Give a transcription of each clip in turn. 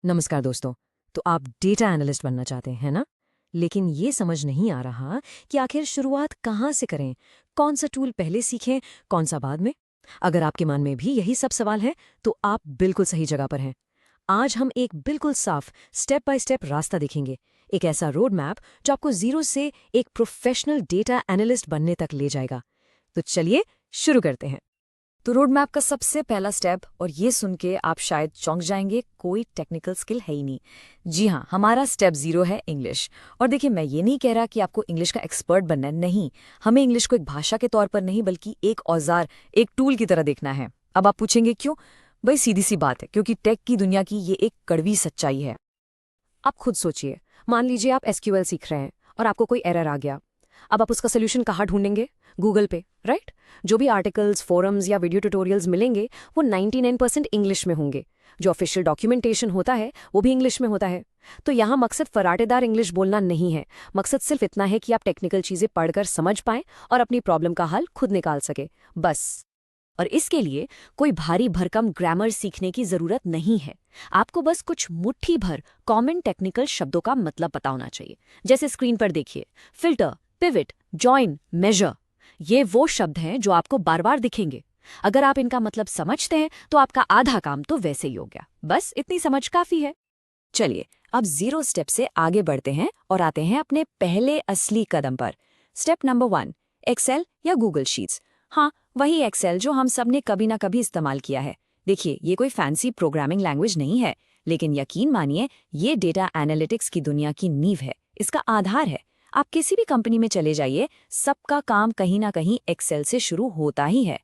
नमस्कार दोस्तों। तो आप डेटा एनालिस्ट बनना चाहते हैं ना? लेकिन ये समझ नहीं आ रहा कि आखिर शुरुआत कहाँ से करें, कौन सा टूल पहले सीखें, कौन सा बाद में। अगर आपके मन में भी यही सब सवाल है तो आप बिल्कुल सही जगह पर हैं। आज हम एक बिल्कुल साफ स्टेप बाय स्टेप रास्ता देखेंगे, एक ऐसा रोड मैप जो आपको जीरो से एक प्रोफेशनल डेटा एनालिस्ट बनने तक ले जाएगा। तो चलिए शुरू करते हैं। तो रोड मैप का सबसे पहला स्टेप, और ये सुन के आप शायद चौंक जाएंगे, कोई टेक्निकल स्किल है ही नहीं। जी हाँ, हमारा स्टेप 0 है इंग्लिश। और देखिए, मैं ये नहीं कह रहा कि आपको इंग्लिश का एक्सपर्ट बनना है, नहीं। हमें इंग्लिश को एक भाषा के तौर पर नहीं बल्कि एक औजार, एक टूल की तरह देखना है। अब आप पूछेंगे क्यों? भाई सीधी सी बात है, क्योंकि टेक की दुनिया की ये एक कड़वी सच्चाई है। आप खुद सोचिए, मान लीजिए आप एसक्यूएल सीख रहे हैं और आपको कोई एरर आ गया। अब आप उसका सोल्यूशन कहाँ ढूंढेंगे? गूगल पे, राइट? जो भी आर्टिकल्स, फोरम्स या वीडियो ट्यूटोरियल्स मिलेंगे वो 99% इंग्लिश में होंगे। जो ऑफिशियल डॉक्यूमेंटेशन होता है वो भी इंग्लिश में होता है। तो यहाँ मकसद फराटेदार इंग्लिश बोलना नहीं है। मकसद सिर्फ इतना है कि आप टेक्निकल चीजें पढ़कर समझ पाएं और अपनी प्रॉब्लम का हल खुद निकाल सके, बस। और इसके लिए कोई भारी भरकम ग्रामर सीखने की जरूरत नहीं है। आपको बस कुछ मुट्ठी भर कॉमन टेक्निकल शब्दों का मतलब पता होना चाहिए। जैसे स्क्रीन पर देखिए, फिल्टर, पिवट, जॉइन, मेजर। ये वो शब्द हैं जो आपको बार बार दिखेंगे। अगर आप इनका मतलब समझते हैं तो आपका आधा काम तो वैसे ही हो गया। बस इतनी समझ काफी है। चलिए, अब 0 स्टेप से आगे बढ़ते हैं और आते हैं अपने पहले असली कदम पर। स्टेप नंबर 1, एक्सेल या गूगल शीट्स। हाँ, वही एक्सेल जो हम सब ने कभी ना कभी इस्तेमाल किया है। देखिए, ये कोई फैंसी प्रोग्रामिंग लैंग्वेज नहीं है, लेकिन यकीन मानिए, ये डेटा एनालिटिक्स की दुनिया की नींव है, इसका आधार है। आप किसी भी कंपनी में चले जाइए, सबका काम कहीं ना कहीं एक्सेल से शुरू होता ही है।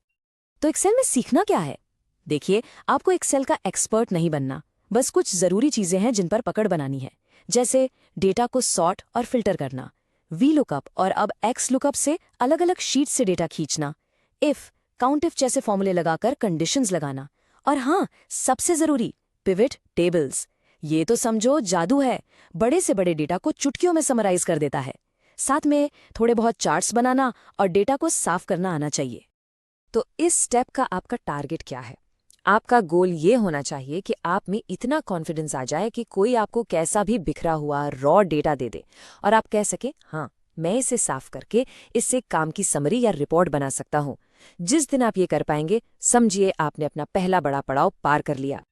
तो एक्सेल में सीखना क्या है? देखिए, आपको एक्सेल का एक्सपर्ट नहीं बनना। बस कुछ जरूरी चीजें हैं जिन पर पकड़ बनानी है। जैसे डेटा को सॉर्ट और फिल्टर करना, वी लुकअप और अब एक्स लुकअप से अलग अलग शीट से डेटा खींचना, इफ, काउंट इफ जैसे फॉर्मूले लगाकर कंडीशंस लगाना, और हाँ, सबसे जरूरी, पिवट टेबल्स। ये तो समझो जादू है। बड़े से बड़े डेटा को चुटकियों में समराइज कर देता है। साथ में थोड़े बहुत चार्ट्स बनाना और डेटा को साफ करना आना चाहिए। तो इस स्टेप का आपका टारगेट क्या है? आपका गोल ये होना चाहिए कि आप में इतना कॉन्फिडेंस आ जाए कि कोई आपको कैसा भी बिखरा हुआ रॉ डेटा दे दे और आप कह सके, हाँ, मैं इसे साफ करके इससे काम की समरी या रिपोर्ट बना सकता हूँ। जिस दिन आप ये कर पाएंगे, समझिए आपने अपना पहला बड़ा पड़ाव पार कर लिया।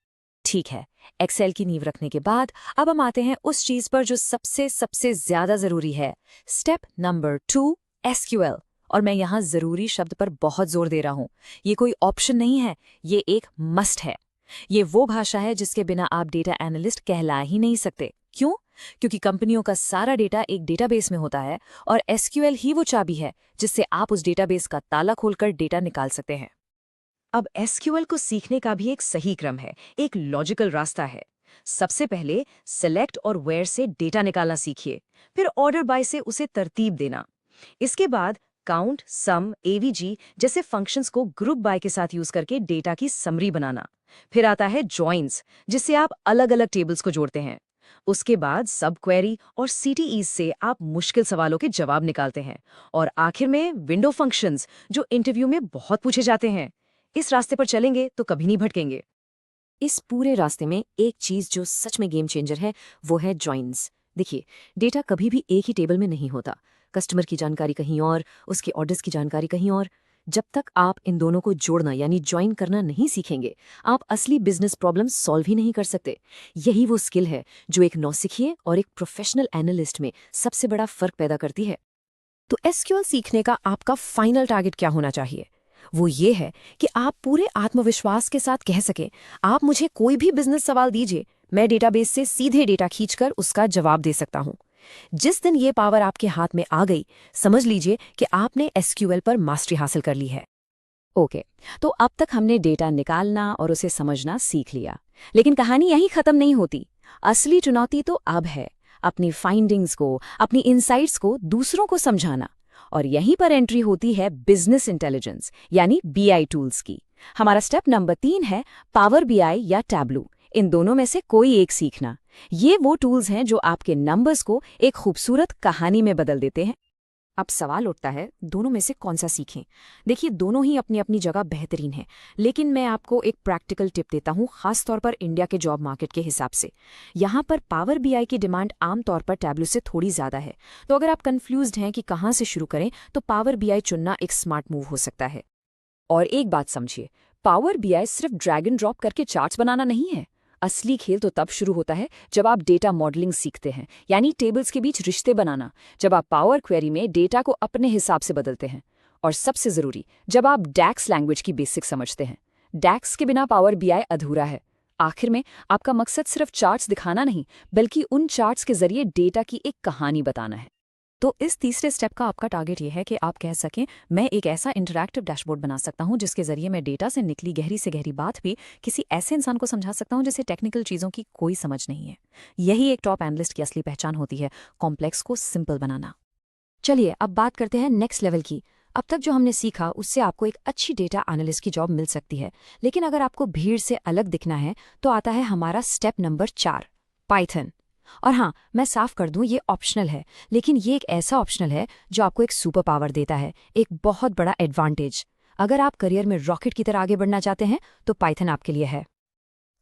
ठीक है, एक्सेल की नींव रखने के बाद अब हम आते हैं उस चीज पर जो सबसे सबसे ज्यादा जरूरी है। Step number 2, SQL. और मैं यहाँ जरूरी शब्द पर बहुत जोर दे रहा हूँ। ये कोई ऑप्शन नहीं है, ये एक मस्ट है। ये वो भाषा है जिसके बिना आप डेटा एनालिस्ट कहला ही नहीं सकते। क्यों? क्योंकि कंपनियों का सारा डेटा एक डेटाबेस में होता है और एसक्यूएल ही वो चाबी है जिससे आप उस डेटाबेस का ताला खोलकर डेटा निकाल सकते हैं। अब एसक्यूएल को सीखने का भी एक सही क्रम है, एक लॉजिकल रास्ता है। सबसे पहले सेलेक्ट और वेयर से डेटा निकालना सीखिए, फिर ऑर्डर बाय से उसे तरतीब देना। इसके बाद काउंट, सम, एवीजी जैसे फंक्शंस को ग्रुप बाय के साथ यूज करके डेटा की समरी बनाना। फिर आता है जॉइंस, जिससे आप अलग अलग टेबल्स को जोड़ते हैं। उसके बाद सब क्वेरी और सीटीईज से आप मुश्किल सवालों के जवाब निकालते हैं। और आखिर में विंडो फंक्शंस, जो इंटरव्यू में बहुत पूछे जाते हैं। इस रास्ते पर चलेंगे तो कभी नहीं भटकेंगे। इस पूरे रास्ते में एक चीज जो सच में गेम चेंजर है, वो है जॉइंस। देखिए, डेटा कभी भी एक ही टेबल में नहीं होता। कस्टमर की जानकारी कहीं और, उसके ऑर्डर्स की जानकारी कहीं और। जब तक आप इन दोनों को जोड़ना यानी ज्वाइन करना नहीं सीखेंगे, आप असली बिजनेस प्रॉब्लम सॉल्व ही नहीं कर सकते। यही वो स्किल है जो एक नौसिखिए और एक प्रोफेशनल एनालिस्ट में सबसे बड़ा फर्क पैदा करती है। तो एसक्यूएल सीखने का आपका फाइनल टारगेट क्या होना चाहिए? वो ये है कि आप पूरे आत्मविश्वास के साथ कह सकें, आप मुझे कोई भी बिजनेस सवाल दीजिए, मैं डेटाबेस से सीधे डेटा खींचकर उसका जवाब दे सकता हूँ। जिस दिन ये पावर आपके हाथ में आ गई, समझ लीजिए कि आपने एसक्यूएल पर मास्टरी हासिल कर ली है। ओके, तो अब तक हमने डेटा निकालना और उसे समझना सीख लिया, लेकिन कहानी यहीं खत्म नहीं होती। असली चुनौती तो अब है अपनी फाइंडिंग्स को, अपनी इनसाइट्स को दूसरों को समझाना। और यहीं पर एंट्री होती है बिजनेस इंटेलिजेंस यानी बीआई टूल्स की। हमारा स्टेप नंबर 3 है पावर बीआई या टैब्लू। इन दोनों में से कोई एक सीखना। ये वो टूल्स हैं जो आपके नंबर्स को एक खूबसूरत कहानी में बदल देते हैं। अब सवाल उठता है, दोनों में से कौन सा सीखें? देखिए, दोनों ही अपनी अपनी जगह बेहतरीन हैं, लेकिन मैं आपको एक प्रैक्टिकल टिप देता हूँ, खासतौर पर इंडिया के जॉब मार्केट के हिसाब से। यहाँ पर पावर बीआई की डिमांड आमतौर पर टैब्लू से थोड़ी ज़्यादा है। तो अगर आप कन्फ्यूज्ड हैं कि कहाँ से शुरू करें, तो पावर बीआई चुनना एक स्मार्ट मूव हो सकता है। और एक बात समझिए, पावर बीआई सिर्फ ड्रैग एंड ड्रॉप करके चार्ट्स बनाना नहीं है। असली खेल तो तब शुरू होता है जब आप डेटा मॉडलिंग सीखते हैं, यानी टेबल्स के बीच रिश्ते बनाना, जब आप पावर क्वेरी में डेटा को अपने हिसाब से बदलते हैं, और सबसे ज़रूरी, जब आप डैक्स लैंग्वेज की बेसिक समझते हैं। डैक्स के बिना पावर बीआई अधूरा है। आखिर में आपका मकसद सिर्फ चार्ट्स दिखाना नहीं, बल्कि उन चार्ट्स के जरिए डेटा की एक कहानी बताना है। तो इस तीसरे स्टेप का आपका टारगेट ये है कि आप कह सकें, मैं एक ऐसा इंटरैक्टिव डैशबोर्ड बना सकता हूं जिसके जरिए मैं डेटा से निकली गहरी से गहरी बात भी किसी ऐसे इंसान को समझा सकता हूं जिसे टेक्निकल चीज़ों की कोई समझ नहीं है। यही एक टॉप एनालिस्ट की असली पहचान होती है, कॉम्प्लेक्स को सिंपल बनाना। चलिए अब बात करते हैं नेक्स्ट लेवल की। अब तक जो हमने सीखा उससे आपको एक अच्छी डेटा एनालिस्ट की जॉब मिल सकती है, लेकिन अगर आपको भीड़ से अलग दिखना है तो आता है हमारा स्टेप नंबर 4, पाइथन। और हाँ, मैं साफ कर दूं, ये ऑप्शनल है, लेकिन ये एक ऐसा ऑप्शनल है जो आपको एक सुपर पावर देता है, एक बहुत बड़ा एडवांटेज। अगर आप करियर में रॉकेट की तरह आगे बढ़ना चाहते हैं तो पाइथन आपके लिए है।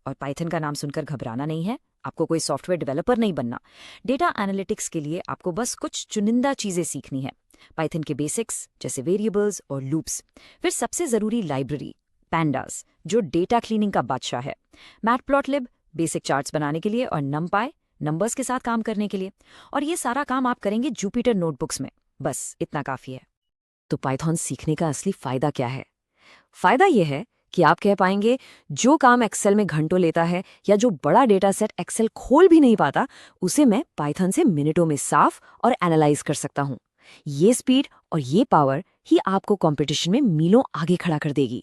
और पाइथन का नाम सुनकर घबराना नहीं है, आपको कोई सॉफ्टवेयर डेवलपर नहीं बनना। डेटा एनालिटिक्स के लिए आपको बस कुछ चुनिंदा चीज़ें सीखनी है। पाइथन के बेसिक्स जैसे वेरिएबल्स और लूप्स, फिर सबसे ज़रूरी लाइब्रेरी पैंडास जो डेटा क्लीनिंग का बादशाह है, मैटप्लॉटलिब बेसिक चार्ट्स बनाने के लिए, और नमपाई नंबर्स के साथ काम करने के लिए। और ये सारा काम आप करेंगे जुपिटर नोटबुक्स में, बस इतना काफ़ी है। तो पाइथन सीखने का असली फ़ायदा क्या है? फ़ायदा यह है कि आप कह पाएंगे, जो काम एक्सेल में घंटों लेता है या जो बड़ा डेटा सेट एक्सेल खोल भी नहीं पाता, उसे मैं पाइथन से मिनटों में साफ और एनालाइज कर सकता हूँ। ये स्पीड और ये पावर ही आपको कंपटीशन में मीलों आगे खड़ा कर देगी।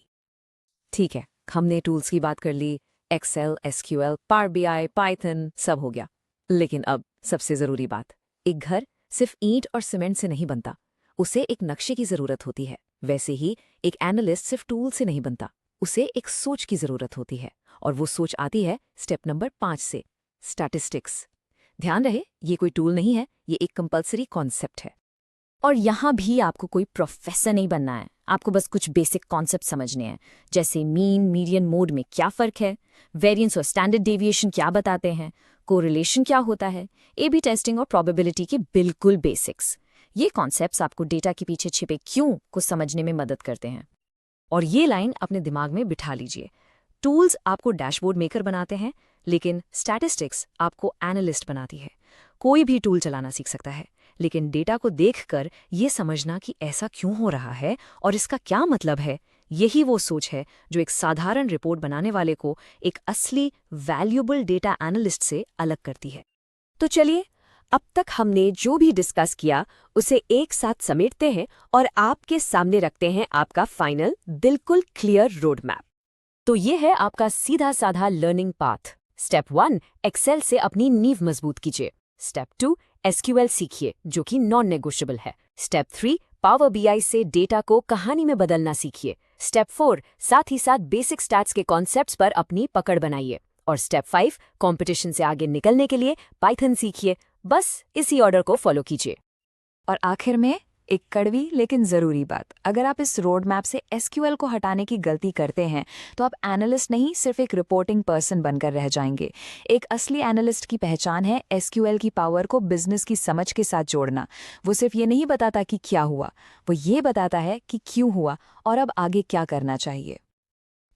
ठीक है, हमने टूल्स की बात कर ली, Excel, SQL, Power BI, Python, सब हो गया। लेकिन अब सबसे ज़रूरी बात, एक घर सिर्फ ईंट और सीमेंट से नहीं बनता, उसे एक नक्शे की ज़रूरत होती है। वैसे ही एक एनालिस्ट सिर्फ टूल से नहीं बनता, उसे एक सोच की ज़रूरत होती है, और वो सोच आती है स्टेप नंबर 5 से, स्टैटिस्टिक्स। ध्यान रहे, ये कोई टूल नहीं है, ये एक कंपल्सरी कॉन्सेप्ट है। और यहाँ भी आपको कोई प्रोफेसर नहीं बनना है, आपको बस कुछ बेसिक कॉन्सेप्ट समझने हैं, जैसे मीन मीडियन मोड में क्या फ़र्क है, वेरिएंस और स्टैंडर्ड डेविएशन क्या बताते हैं, कोरिलेशन क्या होता है, ए/बी टेस्टिंग और प्रोबेबिलिटी के बिल्कुल बेसिक्स। ये कॉन्सेप्ट्स आपको डेटा के पीछे छिपे क्यों को समझने में मदद करते हैं। और ये लाइन अपने दिमाग में बिठा लीजिए, टूल्स आपको डैशबोर्ड मेकर बनाते हैं, लेकिन स्टैटिस्टिक्स आपको एनालिस्ट बनाती है। कोई भी टूल चलाना सीख सकता है, लेकिन डेटा को देखकर ये समझना कि ऐसा क्यों हो रहा है और इसका क्या मतलब है, यही वो सोच है जो एक साधारण रिपोर्ट बनाने वाले को एक असली वैल्यूएबल डेटा एनालिस्ट से अलग करती है। तो चलिए, अब तक हमने जो भी डिस्कस किया उसे एक साथ समेटते हैं और आपके सामने रखते हैं आपका फाइनल बिल्कुल क्लियर रोड मैप। तो ये है आपका सीधा साधा लर्निंग पाथ। स्टेप 1, एक्सेल से अपनी नींव मजबूत कीजिए। स्टेप 2, एसक्यूएल सीखिए जो कि नॉन नेगोशिएबल है। स्टेप 3, पावर बीआई से डेटा को कहानी में बदलना सीखिए। स्टेप 4, साथ ही साथ बेसिक स्टैट्स के कॉन्सेप्ट्स पर अपनी पकड़ बनाइए। और स्टेप 5, कंपटीशन से आगे निकलने के लिए पाइथन सीखिए। बस इसी ऑर्डर को फॉलो कीजिए। और आखिर में एक कड़वी लेकिन ज़रूरी बात, अगर आप इस रोड मैप से एसक्यूएल को हटाने की गलती करते हैं तो आप एनालिस्ट नहीं, सिर्फ एक रिपोर्टिंग पर्सन बनकर रह जाएंगे। एक असली एनालिस्ट की पहचान है एसक्यूएल की पावर को बिजनेस की समझ के साथ जोड़ना। वो सिर्फ ये नहीं बताता कि क्या हुआ, वो ये बताता है कि क्यों हुआ और अब आगे क्या करना चाहिए।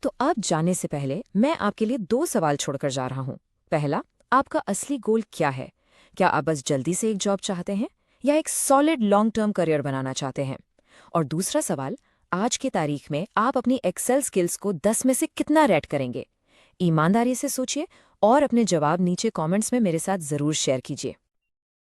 तो अब जाने से पहले मैं आपके लिए 2 सवाल छोड़कर जा रहा हूँ। पहला, आपका असली गोल क्या है? क्या आप बस जल्दी से एक जॉब चाहते हैं या एक सॉलिड लॉन्ग टर्म करियर बनाना चाहते हैं? और दूसरा सवाल, आज की तारीख में आप अपनी एक्सेल स्किल्स को 10 में से कितना रेट करेंगे? ईमानदारी से सोचिए और अपने जवाब नीचे कमेंट्स में मेरे साथ ज़रूर शेयर कीजिए।